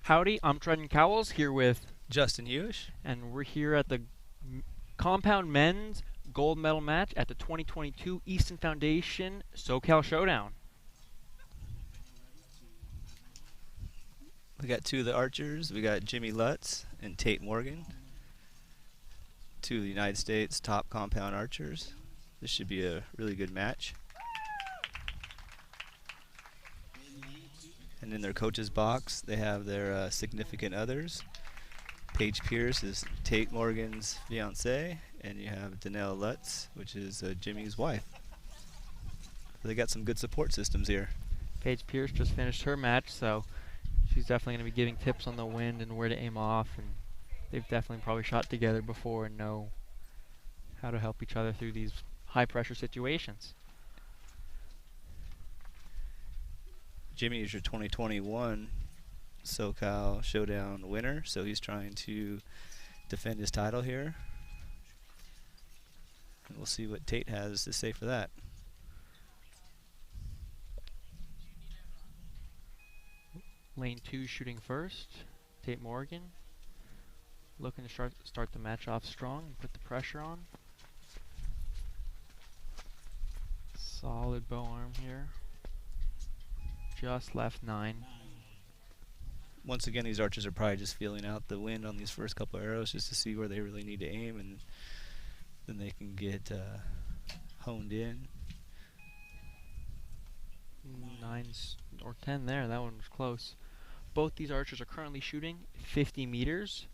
Howdy, I'm Trenton Cowles here with, Justin Hewish. and we're here at the compound men's gold medal match at the 2022 Easton Foundation SoCal Showdown. We got two of the archers. We got Jimmy Lutz and Tate Morgan, two of the United States top compound archers. This should be a really good match. And in their coach's box, they have their significant others. Paige Pierce is Tate Morgan's fiance, and you have Danelle Lutz, which is Jimmy's wife. So they got some good support systems here. Paige Pierce just finished her match, so she's definitely going to be giving tips on the wind and where to aim off, and they've definitely probably shot together before and know how to help each other through these high pressure situations. Jimmy is your 2021 SoCal Showdown winner, so he's trying to defend his title here. And we'll see what Tate has to say for that. Lane 2 shooting first. Tate Morgan looking to start the match off strong and put the pressure on. Solid bow arm here. Just left 9. Once again, these archers are probably just feeling out the wind on these first couple arrows just to see where they really need to aim, and then they can get honed in. 9 or 10 there. That one was close. Both these archers are currently shooting 50 meters.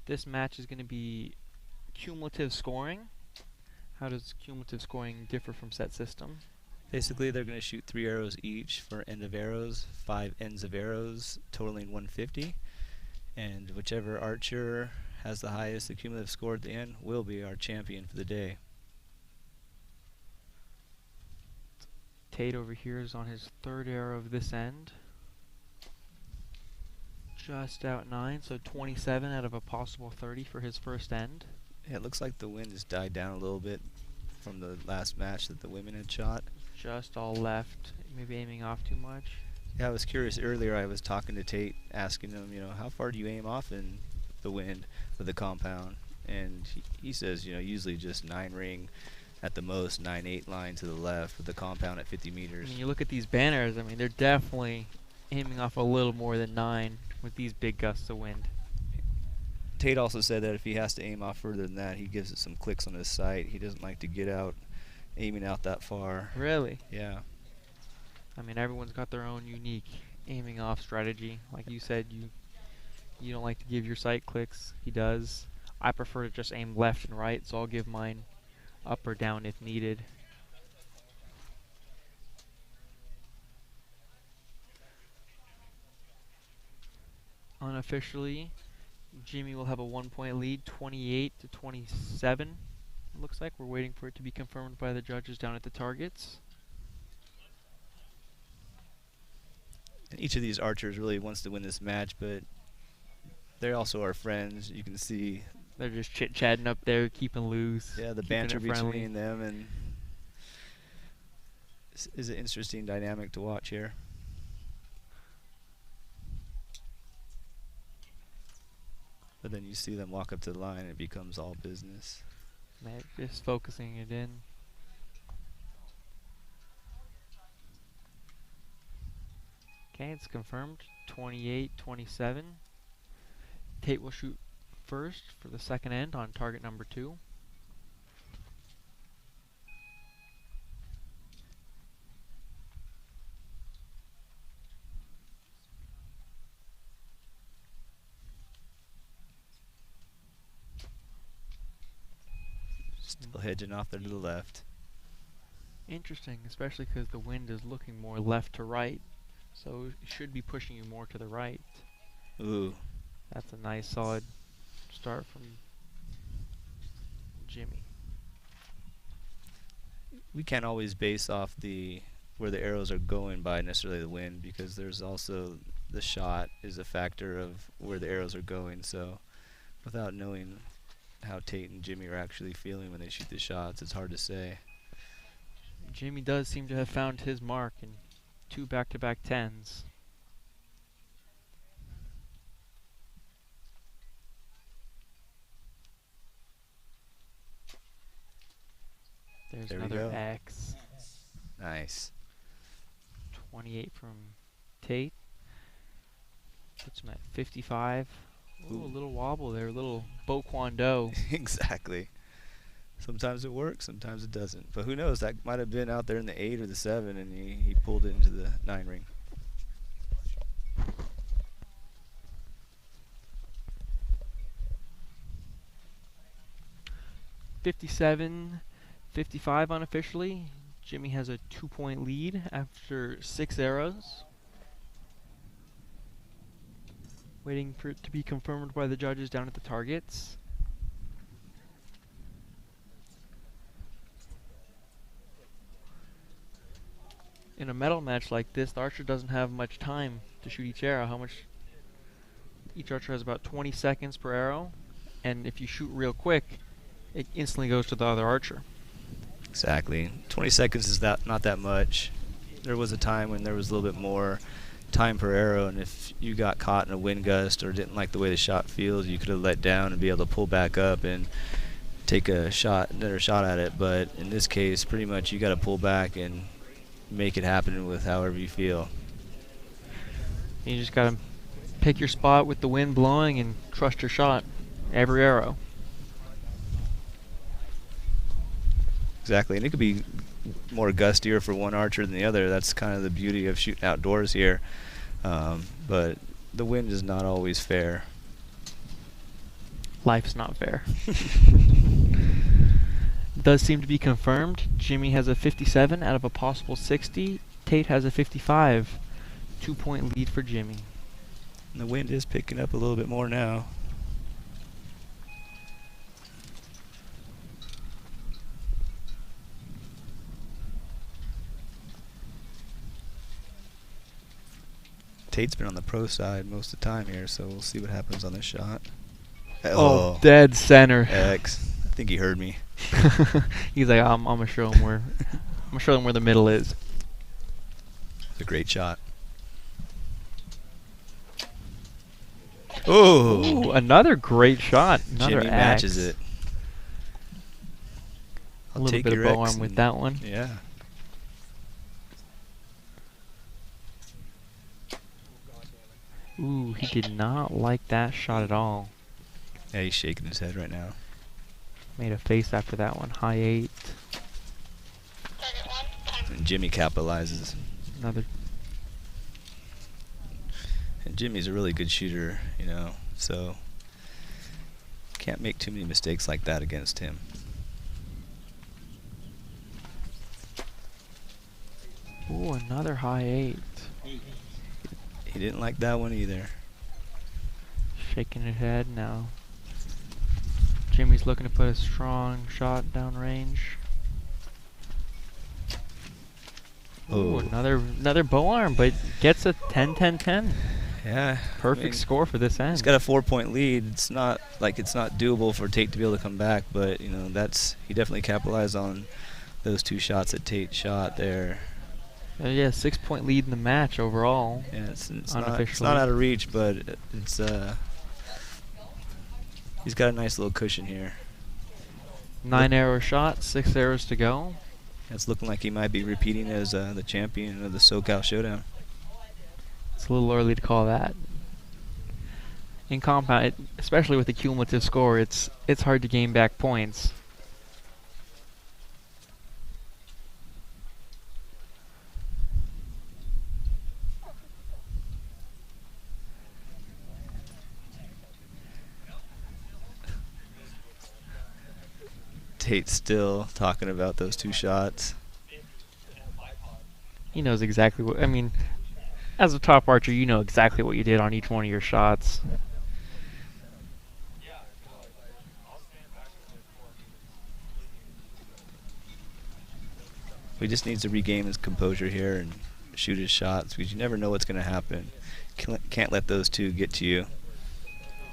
This match is going to be cumulative scoring. How does cumulative scoring differ from set system? Basically, they're going to shoot 3 arrows each for end of arrows, 5 ends of arrows, totaling 150. And whichever archer has the highest cumulative score at the end will be our champion for the day. Tate over here is on his 3rd arrow of this end. Just out 9, so 27 out of a possible 30 for his first end. Yeah, it looks like the wind has died down a little bit from the last match that the women had shot. Just all left, maybe aiming off too much. Yeah, I was curious earlier. I was talking to Tate, asking him, how far do you aim off in the wind with the compound? And he says, usually just 9 ring at the most, 9-8 line to the left with the compound at 50 meters. I mean, you look at these banners, they're definitely aiming off a little more than 9 with these big gusts of wind. Tate also said that if he has to aim off further than that, he gives it some clicks on his sight. He doesn't like to get out aiming out that far. Really? Yeah. Everyone's got their own unique aiming off strategy. Like you said, you don't like to give your sight clicks. He does. I prefer to just aim left and right, so I'll give mine up or down if needed. Unofficially, Jimmy will have a 1-point lead, 28-27. It looks like we're waiting for it to be confirmed by the judges down at the targets. And each of these archers really wants to win this match, but they also are friends. You can see they're just chit-chatting up there, keeping loose. Yeah, the banter between them, and this is an interesting dynamic to watch here. But then you see them walk up to the line and it becomes all business. They're just focusing it in. Okay, it's confirmed. 28-27. Tate will shoot first for the second end on target number 2. Still hedging off there to the left. Interesting, especially because the wind is looking more left to right, so it should be pushing you more to the right. Ooh. That's a nice solid start from Jimmy. We can't always base off where the arrows are going by necessarily the wind, because there's also the shot is a factor of where the arrows are going. So without knowing how Tate and Jimmy are actually feeling when they shoot the shots, it's hard to say. Jimmy does seem to have found his mark in 2 back-to-back 10s. There's There we another go. X. Nice. 28 from Tate. Puts him at 55. Ooh, a little wobble there, a little Bo Kwon Do. Exactly. Sometimes it works, sometimes it doesn't. But who knows? That might have been out there in the 8 or the 7, and he pulled it into the 9 ring. $57.55 unofficially. Jimmy has a 2-point lead after 6 arrows. Waiting for it to be confirmed by the judges down at the targets. In a medal match like this, the archer doesn't have much time to shoot each arrow. Each archer has about 20 seconds per arrow, and if you shoot real quick, it instantly goes to the other archer. Exactly. 20 seconds is not that much. There was a time when there was a little bit more time per arrow, and if you got caught in a wind gust or didn't like the way the shot feels, you could have let down and be able to pull back up and take another shot at it. But in this case, pretty much you got to pull back and make it happen with however you feel. You just gotta pick your spot with the wind blowing and trust your shot every arrow. Exactly, and it could be more gustier for one archer than the other. That's kind of the beauty of shooting outdoors here. But the wind is not always fair. Life's not fair. Does seem to be confirmed. Jimmy has a 57 out of a possible 60. Tate has a 55. 2-point lead for Jimmy. And the wind is picking up a little bit more now. Tate's been on the pro side most of the time here, so we'll see what happens on this shot. Oh, dead center. X. I think he heard me. He's like, I'm gonna show him where the middle is. It's a great shot. Oh, Ooh, another great shot. Another Jimmy axe. matches it. A little bit of bow arm with that one. Yeah. Ooh, he did not like that shot at all. Yeah, he's shaking his head right now. Made a face after that one. High 8. And Jimmy capitalizes. Another. And Jimmy's a really good shooter, you know, so can't make too many mistakes like that against him. Ooh, another high 8. He didn't like that one either. Shaking his head now. Jimmy's looking to put a strong shot downrange. Ooh, Oh. another bow arm, but gets a 10-10-10. Yeah. Perfect score for this end. He's got a 4-point lead. It's not doable for Tate to be able to come back, but you know, he definitely capitalized on those 2 shots that Tate shot there. Yeah, 6-point lead in the match overall. Yeah, it's Unofficially. not out of reach, but it's he's got a nice little cushion here. 9 arrow shot, 6 arrows to go. It's looking like he might be repeating as the champion of the SoCal Showdown. It's a little early to call that. In compound, especially with the cumulative score, it's hard to gain back points. Tate's still talking about those 2 shots. He knows exactly what, I mean, as a top archer, you know exactly what you did on each one of your shots. He just needs to regain his composure here and shoot his shots, because you never know what's going to happen. Can't let those 2 get to you.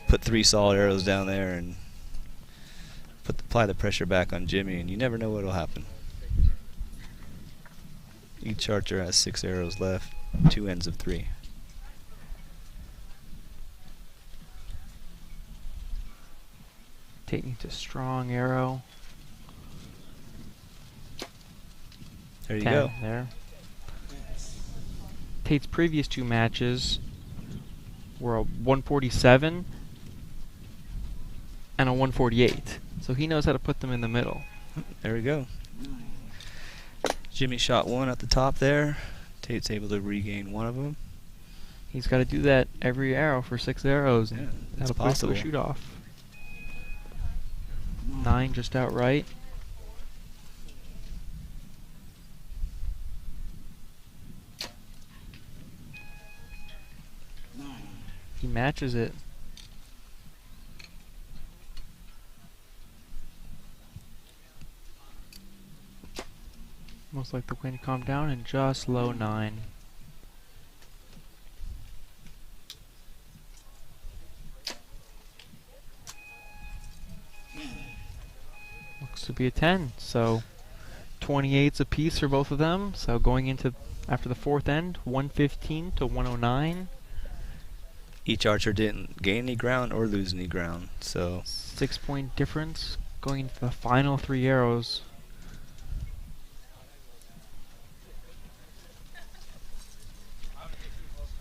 Put 3 solid arrows down there and apply the pressure back on Jimmy, and you never know what will happen. Each archer has 6 arrows left, 2 ends of 3. Tate needs a strong arrow. There you 10 go. there. Tate's previous two matches were a 147 and a 148. So he knows how to put them in the middle. There we go. Jimmy shot one at the top there. Tate's able to regain one of them. He's got to do that every arrow for 6 arrows. Yeah, And it's that'll put possible. a shoot off. 9 just outright. He matches it. Most like the wind calmed down and just low 9. Looks to be a 10, so 28s apiece for both of them. So going into after the fourth end, 115 to 109. Each archer didn't gain any ground or lose any ground, so 6-point difference going into the final 3 arrows.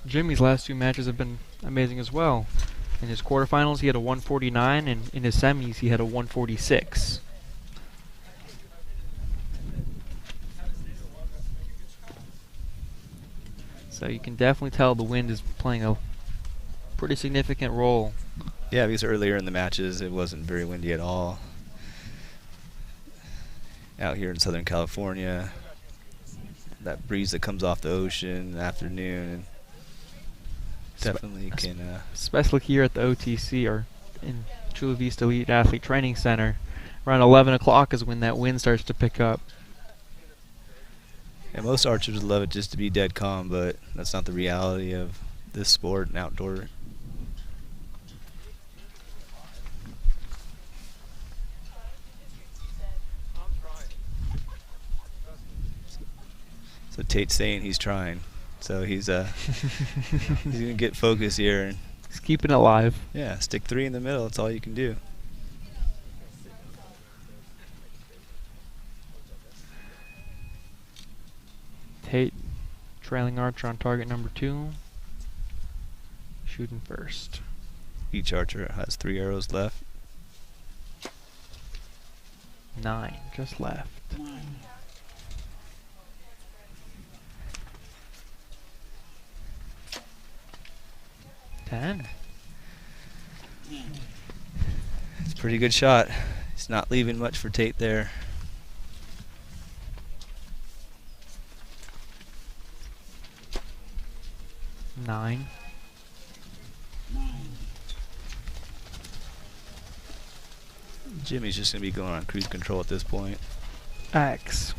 Jimmy's last 2 matches have been amazing as well. In his quarterfinals, he had a 149, and in his semis, he had a 146. So you can definitely tell the wind is playing a pretty significant role. yeah, because earlier in the matches it wasn't very windy at all. Out here in Southern California, that breeze that comes off the ocean in the afternoon definitely can Especially here at the OTC or in Chula Vista Elite Athlete Training Center. Around 11 o'clock is when that wind starts to pick up. and most archers would love it just to be dead calm, but that's not the reality of this sport and outdoor. So Tate's saying he's trying. So he's he's gonna get focus here and He's keeping it alive. yeah, stick 3 in the middle. That's all you can do. Tate, trailing archer on target number 2. Shooting first. Each archer has 3 arrows left. 9 just left. 10. It's a pretty good shot. He's not leaving much for Tate there. Nine. Jimmy's just gonna be going on cruise control at this point. X.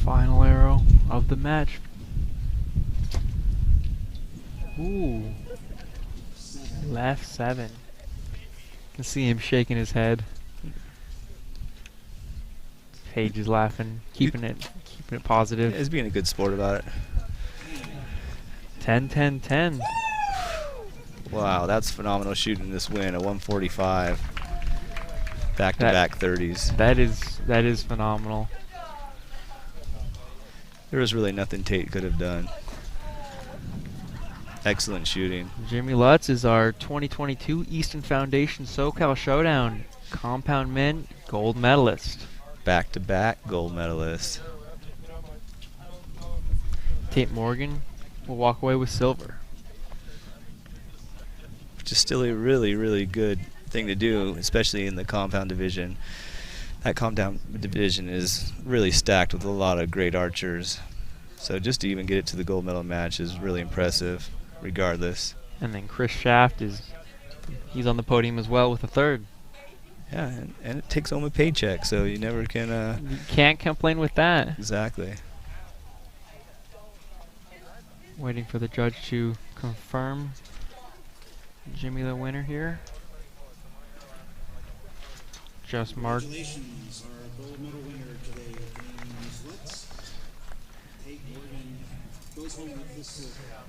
Final arrow of the match. Ooh. Left 7. You can see him shaking his head. Paige is laughing, keeping it positive. Yeah, he's being a good sport about it. 10, 10, 10. Wow, that's phenomenal shooting this win, a 145. Back-to-back 30s. That is phenomenal. There was really nothing Tate could have done. Excellent shooting. Jimmy Lutz is our 2022 Easton Foundation SoCal Showdown Compound Men gold medalist. Back-to-back gold medalist. Tate Morgan will walk away with silver. Which is still a really, really good thing to do, especially in the compound division. That compound division is really stacked with a lot of great archers. So just to even get it to the gold medal match is really impressive, regardless. And then Chris Shaft he's on the podium as well with a 3rd. Yeah, and it takes home a paycheck, so you never can... You can't complain with that. Exactly. Waiting for the judge to confirm Jimmy the winner here. Just marked. Congratulations, our gold medal winner today is Lutz. Tate Morgan goes home with this silver.